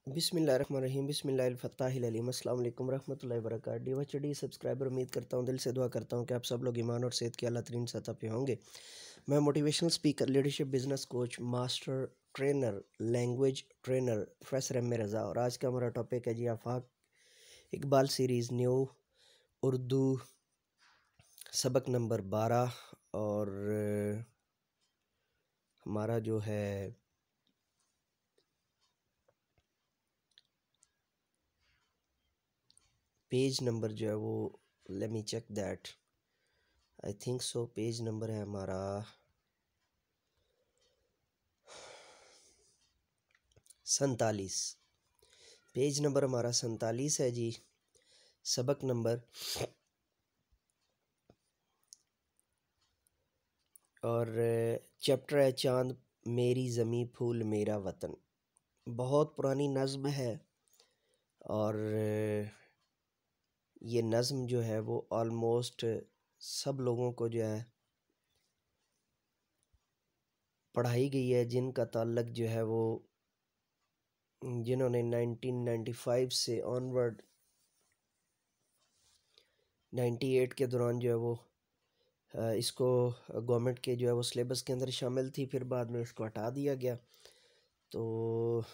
बिस्मिल्लाहिर्रहमानिर्रहीम बिस्मिल्लाहिल-फ़त्ताहिल-अलीम अस्सलाम वालेकुम रहमतुल्लाहि व बरकातहू। डिवा सब्सक्राइबर, उम्मीद करता हूँ, दिल से दुआ करता हूँ कि आप सब लोग ईमान और सेहत की आला तरीन सतह पे होंगे। मैं motivational speaker, leadership, business coach, master trainer, language trainer professor M A Raza, और आज का हमारा टॉपिक है जी आफाक इकबाल सीरीज़ न्यू उर्दू सबक नंबर 12। और हमारा जो है पेज नंबर जो है वो, let me check that, I think so page number है हमारा 47। पेज नंबर हमारा 47 है जी। सबक नंबर, और चैप्टर है चांद मेरी ज़मी फूल मेरा वतन। बहुत पुरानी नज़्म है, और ये नज़्म जो है वो ऑलमोस्ट सब लोगों को जो है पढ़ाई गई है, जिनका ताल्लुक जो है वो, जिन्होंने 1995 से ऑनवर्ड 98 के दौरान जो है वो इसको गवर्नमेंट के जो है वो सिलेबस के अंदर शामिल थी, फिर बाद में इसको हटा दिया गया। तो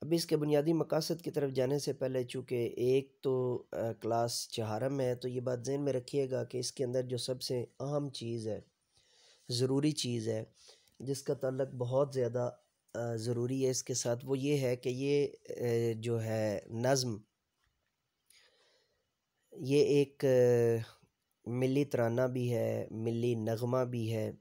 अभी इसके बुनियादी मकासद की तरफ जाने से पहले, चूँकि एक तो क्लास चहारम है, तो ये बात ज़हन में रखिएगा कि इसके अंदर जो सबसे अहम चीज़ है, ज़रूरी चीज़ है, जिसका ताल्लुक बहुत ज़्यादा ज़रूरी है इसके साथ, वो ये है कि ये जो है नज़्म, ये एक मिली तराना भी है, मिली नगमा भी है,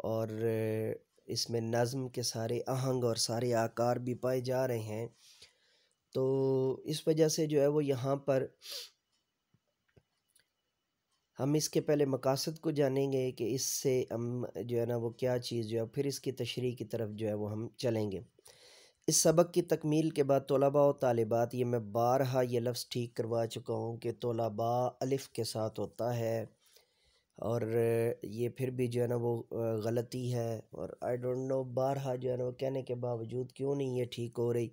और इसमें नज़्म के सारे आहंग और सारे आकार भी पाए जा रहे हैं। तो इस वजह से जो है वो यहाँ पर हम इसके पहले मकासद को जानेंगे कि इससे हम जो है ना वो क्या चीज़ जो है, फिर इसकी तशरीह की तरफ जो है वो हम चलेंगे। इस सबक की तकमील के बाद तलबा और तालिबात, ये मैं बारहा ये लफ्ज़ ठीक करवा चुका हूँ कि तलबा अलिफ़ के साथ होता है, और ये फिर भी जो है ना वो गलती है, और आई डोंट नो बारहा जो है ना वो कहने के बावजूद क्यों नहीं ये ठीक हो रही।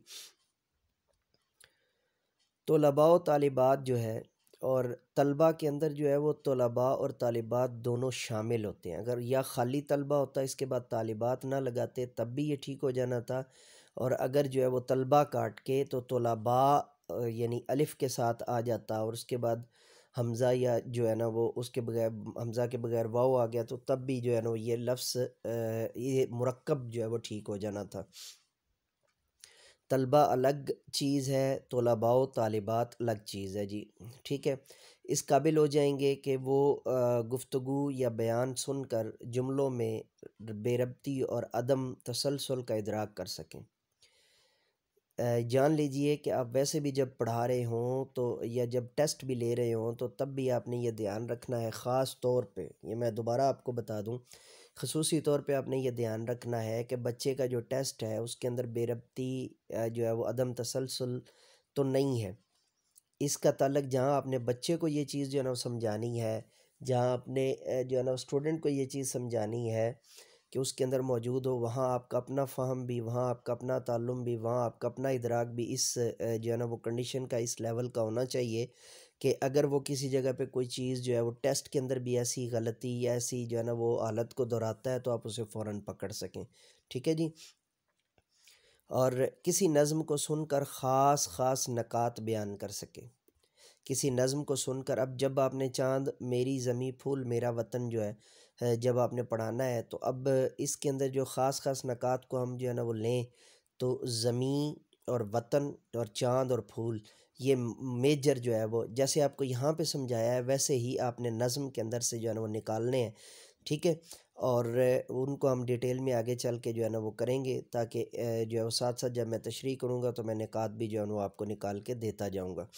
तलबा और तालिबात जो है, और तलबा के अंदर जो है वो तलबा और तालिबात दोनों शामिल होते हैं। अगर या खाली तलबा होता, इसके बाद तालिबात ना लगाते, तब भी ये ठीक हो जाना था। और अगर जो है वो तलबा काट के तो तलबा यानी अलिफ़ के साथ आ जाता, और उसके बाद हमज़ा या जो है ना वो उसके बगैर, हमज़ा के बगैर वाव आ गया, तो तब भी जो है ना ये लफ्ज़ ये मुरक्कब जो है वो ठीक हो जाना था। तलबा अलग चीज़ है, तलबा व तालिबात अलग चीज़ है जी, ठीक है। इस काबिल हो जाएंगे कि वो गुफ्तगू या बयान सुनकर जुमलों में बेरब्ती और अदम तसलसल का इदराक कर सकें। जान लीजिए कि आप वैसे भी जब पढ़ा रहे हों तो, या जब टेस्ट भी ले रहे हों, तो तब भी आपने ये ध्यान रखना है, ख़ास तौर पे ये मैं दोबारा आपको बता दूं, खसूसी तौर पे आपने ये ध्यान रखना है कि बच्चे का जो टेस्ट है उसके अंदर बेरब्ती जो है वो अदम तसलसल तो नहीं है। इसका ताल्लुक जहाँ आपने बच्चे को ये चीज़ जो है ना वो समझानी है, जहाँ आपने जो है ना स्टूडेंट को ये चीज़ समझानी है कि उसके अंदर मौजूद हो, वहाँ आपका अपना फ़हम भी, वहाँ आपका अपना ताल्लुम भी, वहाँ आपका अपना इदराक भी इस जो है ना वो कंडीशन का, इस लेवल का होना चाहिए कि अगर वो किसी जगह पे कोई चीज़ जो है वो टेस्ट के अंदर भी ऐसी गलती या ऐसी जो है ना वो हालत को दोहराता है, तो आप उसे फ़ौरन पकड़ सकें। ठीक है जी। और किसी नज़्म को सुनकर ख़ास ख़ास नकात बयान कर सके। किसी नज़्म को सुनकर, अब जब आपने चाँद मेरी ज़मी फूल मेरा वतन जो है जब आपने पढ़ाना है, तो अब इसके अंदर जो ख़ास ख़ास नकात को हम जो है ना वो लें, तो ज़मी और वतन और चाँद और फूल, ये मेजर जो है वो, जैसे आपको यहाँ पे समझाया है वैसे ही आपने नज़्म के अंदर से जो है ना वो निकालने हैं। ठीक है। और उनको हम डिटेल में आगे चल के जो है ना वो करेंगे, ताकि जो है वो साथ साथ जब मैं तशरीह करूँगा तो मैं निकात भी जो है वो आपको निकाल के देता जाऊँगा।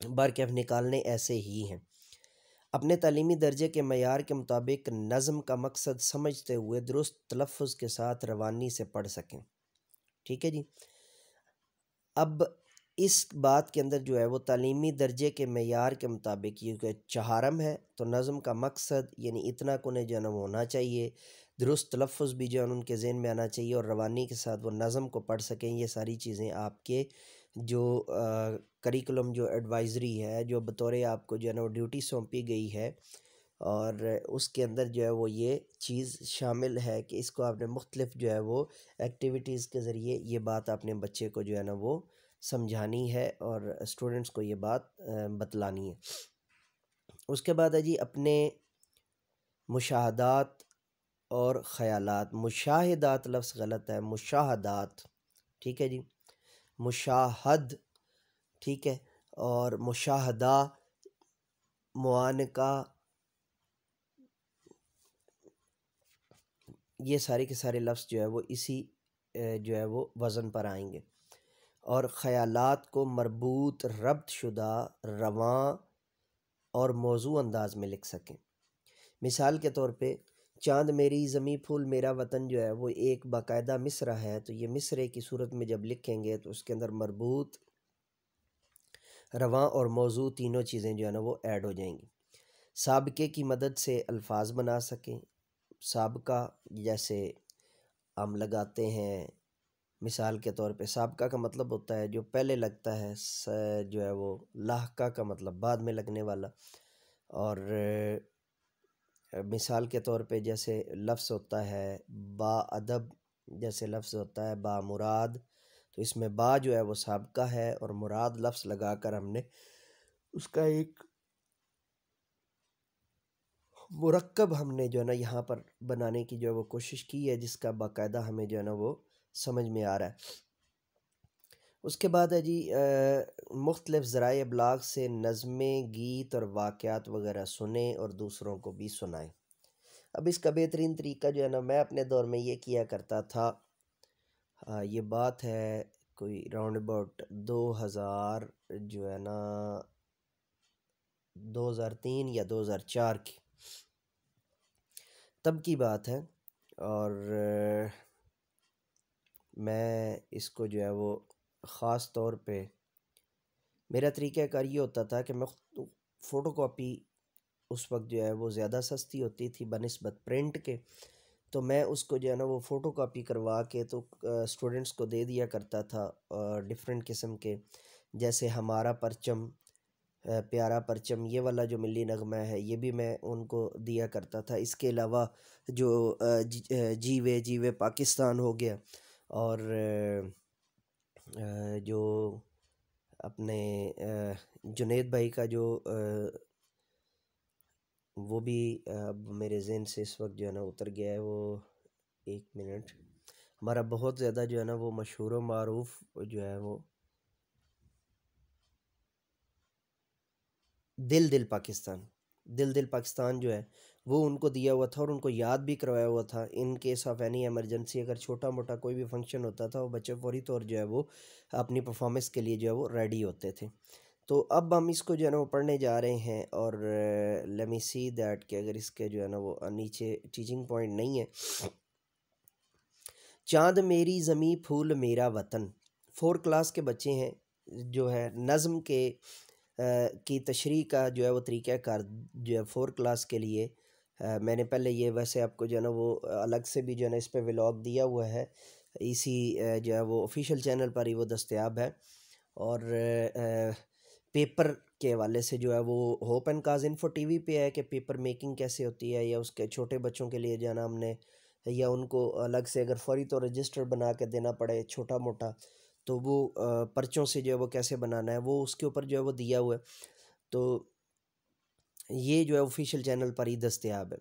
बारकैफ निकालने ऐसे ही हैं। अपने तालीमी दर्जे के मयार के मुताबिक नज़्म का मकसद समझते हुए दुरुस्त तलफ़्फ़ुज़ के साथ रवानी से पढ़ सकें। ठीक है जी। अब इस बात के अंदर जो है वो तालीमी दर्जे के मेयार के मुताबिक, क्योंकि चहारम है तो नज़म का मकसद यानी इतना कुने जो है ना वो होना चाहिए, दुरुस्त तलफ़ुज़ भी जो है उनके ज़हन में आना चाहिए और रवानी के साथ वो नज़म को पढ़ सकें। ये सारी चीज़ें आपके जो करिकुलम जो एडवाइज़री है, जो बतौर आपको जो है ना वो ड्यूटी सौंपी गई है, और उसके अंदर जो है वो ये चीज़ शामिल है कि इसको आपने मुख्तलिफ जो है वो एक्टिविटीज़ के ज़रिए ये बात अपने बच्चे को जो है ना वो समझानी है और स्टूडेंट्स को ये बात बतलानी है। उसके बाद है जी अपने मुशाहदात और ख़यालात। मुशाहिदात लफ्ज़ गलत है, मुशाहदात, ठीक है जी। मुशाहद, ठीक है, और मुशाहदा, मुआनका, ये सारे के सारे लफ्ज़ जो है वो इसी जो है वो वज़न पर आएंगे। और ख़यालात को मरबूत, रब्त शुदा, रवां और मौजू अंदाज में लिख सकें। मिसाल के तौर पे चाँद मेरी ज़मी फूल मेरा वतन जो है वो एक बाकायदा मिसरा है, तो ये मिसरे की सूरत में जब लिखेंगे तो उसके अंदर मरबूत, रवां और मौजू तीनों चीज़ें जो है ना वो ऐड हो जाएंगी। साबिक़े की मदद से अल्फाज बना सकें। साबका जैसे हम लगाते हैं, मिसाल के तौर पे साबका का मतलब होता है जो पहले लगता है, जो है वो लाहका का मतलब बाद में लगने वाला। और मिसाल के तौर पे जैसे लफ्ज़ होता है बा अदब, जैसे लफ्ज़ होता है बा मुराद, तो इसमें बा जो है वो साबका है और मुराद लफ्ज़ लगाकर हमने उसका एक मुरक्कब हमने जो है ना यहाँ पर बनाने की जो है वो कोशिश की है, जिसका बाकायदा हमें जो है ना वो समझ में आ रहा है। उसके बाद है जी मुख्तलिफ़ ज़राए इब्लाग से नज़में, गीत और वाक़यात वगैरह सुने और दूसरों को भी सुनाएं। अब इसका बेहतरीन तरीका जो है ना मैं अपने दौर में ये किया करता था। ये बात है कोई राउंड अबाउट 2000 जो है ना 2003 या 2004 की, तब की बात है। और मैं इसको जो है वो ख़ास तौर पे मेरा तरीक़ाकार ये होता था कि मैं फ़ोटोकॉपी उस वक्त जो है वो ज़्यादा सस्ती होती थी बनिस्बत प्रिंट के, तो मैं उसको जो है ना वो फ़ोटोकॉपी करवा के तो स्टूडेंट्स को दे दिया करता था। डिफरेंट किस्म के, जैसे हमारा परचम, प्यारा परचम, ये वाला जो मिली नगमा है ये भी मैं उनको दिया करता था। इसके अलावा जो जीवे जीवे पाकिस्तान हो गया, और जो अपने जुनैद भाई का जो वो भी अब मेरे ज़हन से इस वक्त जो है ना उतर गया है वो, एक मिनट, हमारा बहुत ज़्यादा जो है ना वो मशहूर व मारूफ जो है वो दिल दिल पाकिस्तान, दिल दिल पाकिस्तान जो है वो उनको दिया हुआ था और उनको याद भी करवाया हुआ था। In case of any emergency अगर छोटा मोटा कोई भी फंक्शन होता था वो बच्चे फौरी तौर जो है वो अपनी परफॉर्मेंस के लिए जो है वो रेडी होते थे। तो अब हम इसको जो है ना वो पढ़ने जा रहे हैं, और लेट मी सी दैट कि अगर इसके जो है ना वो नीचे टीचिंग पॉइंट नहीं है। चाँद मेरी ज़मी फूल मेरा वतन, 4 क्लास के बच्चे हैं। जो है नज़्म के की तशरीह का जो है वो तरीक़ाकार जो है 4 क्लास के लिए मैंने पहले ये वैसे आपको जो है ना वो अलग से भी जो है ना इस पे व्लॉग दिया हुआ है, इसी जो है वो ऑफिशियल चैनल पर ही वो दस्तयाब है। और पेपर के हवाले से जो है वो hope and cause info TV पे है कि पेपर मेकिंग कैसे होती है, या उसके छोटे बच्चों के लिए जो है ना हमने, या उनको अलग से अगर फौरी तो रजिस्टर बना के देना पड़े छोटा मोटा, तो वो पर्चों से जो है वो कैसे बनाना है वो उसके ऊपर जो है वो दिया हुआ है। तो ये जो है ऑफिशियल चैनल पर ही दस्तयाब है।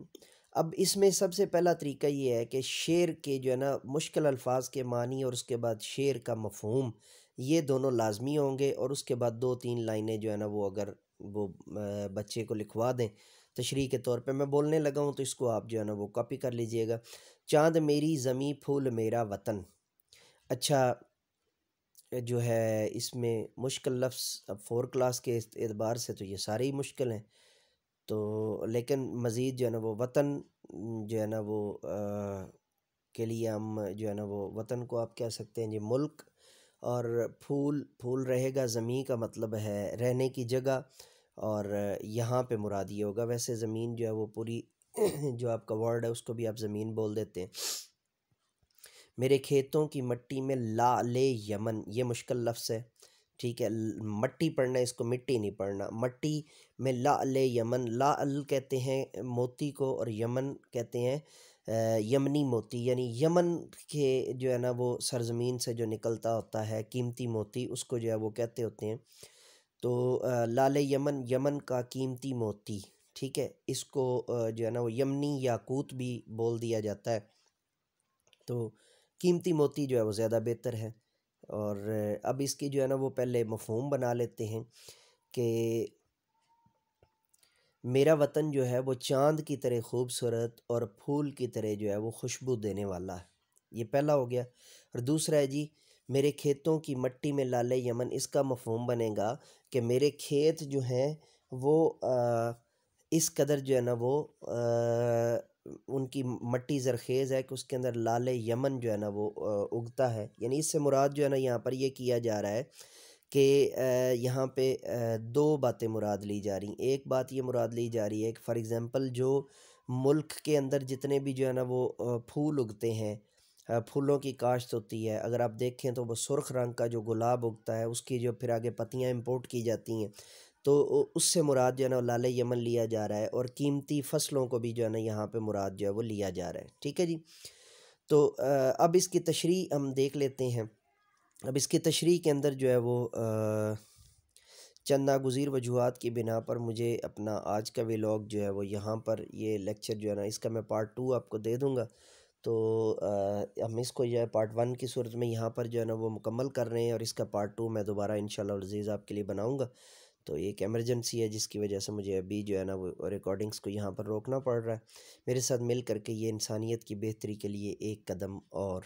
अब इसमें सबसे पहला तरीका ये है कि शेर के जो है ना मुश्किल अल्फाज के मानी और उसके बाद शेर का मफहूम, ये दोनों लाजमी होंगे। और उसके बाद 2-3 लाइनें जो है ना वो अगर वो बच्चे को लिखवा दें तशरीह के तौर पे, मैं बोलने लगा हूँ तो इसको आप जो है ना वो कॉपी कर लीजिएगा। चाँद मेरी ज़मी फूल मेरा वतन। अच्छा, जो है इसमें मुश्किल लफ्ज़ अब 4 क्लास के एतबार से तो ये सारे ही मुश्किल हैं। तो लेकिन मज़ीद जो है ना वो वतन जो है ना वो के लिए हम जो है ना वो वतन को आप कह सकते हैं जी मुल्क, और फूल फूल रहेगा, ज़मीन का मतलब है रहने की जगह, और यहाँ पे मुराद ये होगा। वैसे ज़मीन जो है वो पूरी जो आपका वर्ड है उसको भी आप ज़मीन बोल देते हैं। मेरे खेतों की मट्टी में ला ले यमन, ये मुश्किल लफ्ज़ है, ठीक है। मट्टी पढ़ना है, इसको मिट्टी नहीं पढ़ना। मट्टी में ला ले यमन, ला अल कहते हैं मोती को, और यमन कहते हैं यमनी मोती, यानी यमन के जो है ना वो सरजमीन से जो निकलता होता है कीमती मोती, उसको जो है वो कहते होते हैं। तो लाले यमन, यमन का कीमती मोती, ठीक है। इसको जो है ना वो यमनी याकूत भी बोल दिया जाता है। तो कीमती मोती जो है वो ज़्यादा बेहतर है। और अब इसकी जो है ना वो पहले मफ़हूम बना लेते हैं कि मेरा वतन जो है वो चाँद की तरह खूबसूरत और फूल की तरह जो है वो खुशबू देने वाला है। ये पहला हो गया। और दूसरा है जी, मेरे खेतों की मट्टी में लाले यमन, इसका मफ़हूम बनेगा कि मेरे खेत जो हैं वो इस कदर जो है ना वो उनकी मट्टी ज़रख़ेज़ है कि उसके अंदर लाले यमन जो है ना वो उगता है। यानी इससे मुराद जो है ना यहाँ पर ये किया जा रहा है कि यहाँ पे दो बातें मुराद ली जा रही। एक बात ये मुराद ली जा रही है कि फ़ॉर एग्ज़ाम्पल जो मुल्क के अंदर जितने भी जो है ना वो फूल उगते हैं, फूलों की काश्त होती है, अगर आप देखें तो वो सुर्ख रंग का जो गुलाब उगता है उसकी जो फिर आगे पत्तियाँ इंपोर्ट की जाती हैं, तो उससे मुराद जो है ना लाले यमन लिया जा रहा है। और कीमती फसलों को भी जो है ना यहाँ पे मुराद जो है वो लिया जा रहा है, ठीक है जी। तो अब इसकी तशरीह हम देख लेते हैं। अब इसकी तशरीह के अंदर जो है वो चंद नागुज़ीर वजूहात की बिना पर मुझे अपना आज का व्लॉग जो है वो यहाँ पर, ये लेक्चर जो है ना इसका मैं पार्ट 2 आपको दे दूँगा। तो हम इसको जो है पार्ट 1 की सूरत में यहाँ पर जो है ना वो मुकम्मल कर रहे हैं, और इसका पार्ट 2 मैं दोबारा इंशाल्लाह अज़ीज़ आपके लिए बनाऊँगा। तो ये एक इमरजेंसी है जिसकी वजह से मुझे अभी जो है ना वो रिकॉर्डिंग्स को यहाँ पर रोकना पड़ रहा है। मेरे साथ मिल कर के ये इंसानियत की बेहतरी के लिए एक कदम और